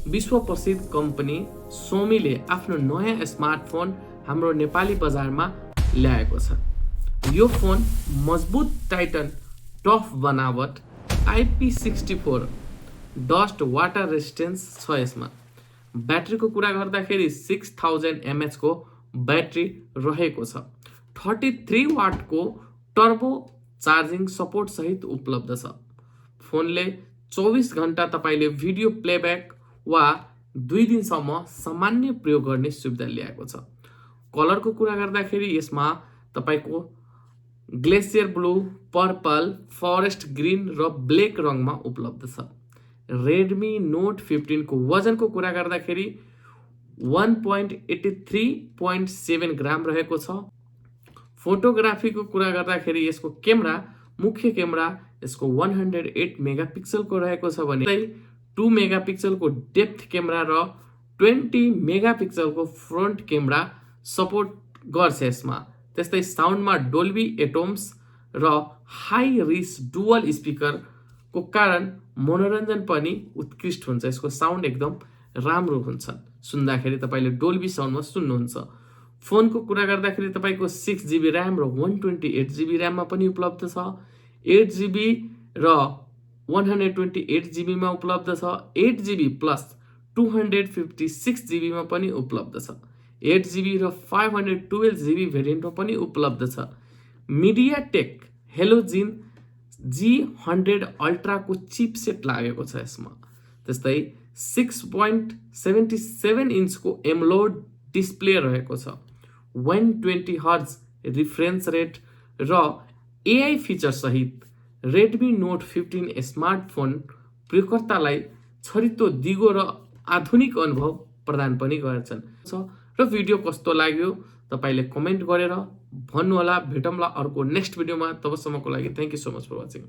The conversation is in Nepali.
विश्व प्रसिद्ध कम्पनी सोमीले आफ्नो नयाँ स्मार्टफोन हाम्रो नेपाली बजारमा ल्याएको छ। यो फोन मजबुत टाइटन टफ बनावट IP64 डस्ट वाटर रेजिस्टेन्स छ। यसमा ब्याट्रीको कुरा गर्दाखेरि 6000 mAh को ब्याट्री रहेको छ। 33 वाटको टर्बो चार्जिङ सपोर्ट सहित उपलब्ध छ। फोनले 24 घण्टा तपाईले भिडियो प्लेब्याक वा 2 दिनसम्म सामान्य प्रयोग गर्ने सुविधा ल्याएको छ। कलरको कुरा गर्दाखेरि यसमा तपाईको glacier blue, purple, forest green र ब्ल्याक रङमा उपलब्ध छ। Redmi Note 15 को वजनको कुरा गर्दाखेरि 1.83.7 ग्राम रहेको छ। फोटोग्राफीको कुरा गर्दाखेरि यसको मुख्य क्यामेरा यसको 108 मेगापिक्सल को रहेको छ भने 2 मेगापिक्सल को डेप्थ क्यामेरा र 20 मेगापिक्सल को फ्रन्ट क्यामेरा सपोर्ट गर्छ। यसमा त्यस्तै साउन्डमा डोल्बी एटोम्स र हाई रिच डुअल स्पिकर को कारण मनोरञ्जन पनि उत्कृष्ट हुन्छ। यसको साउन्ड एकदम राम्रो हुन्छ, सुन्दाखेरि तपाईले डोल्बी साउन्डमा सुन्नुहुन्छ। फोनको कुरा गर्दाखेरि तपाईको 6GB र्याम र 128GB र्याममा पनि उपलब्ध छ। 8GB र 128GB मा उपलब्ध छ। 8GB प्लस 256GB मा पनि उपलब्ध छ। 8GB र 512GB भेरिएन्टमा पनि उपलब्ध छ। मिडियाटेक हेलोजिन G100 अल्ट्रा को चिपसेट लागेको छ यसमा। त्यस्तै 6.77 इन्च को एमोलेड डिस्प्ले रहेको छ। 120 हर्ज रिफ्रेश रेट र AI फिचर सहित Redmi Note 15 स्मार्टफोन प्रयोगकर्तालाई छरितो दिगो र आधुनिक अनुभव प्रदान पनि गर्छन्। र भिडियो कस्तो लाग्यो तपाईले कमेन्ट गरेर भन्नु होला। भेटौँला अर्को नेक्स्ट भिडियोमा। तबसम्मको लागि thank you so much for watching.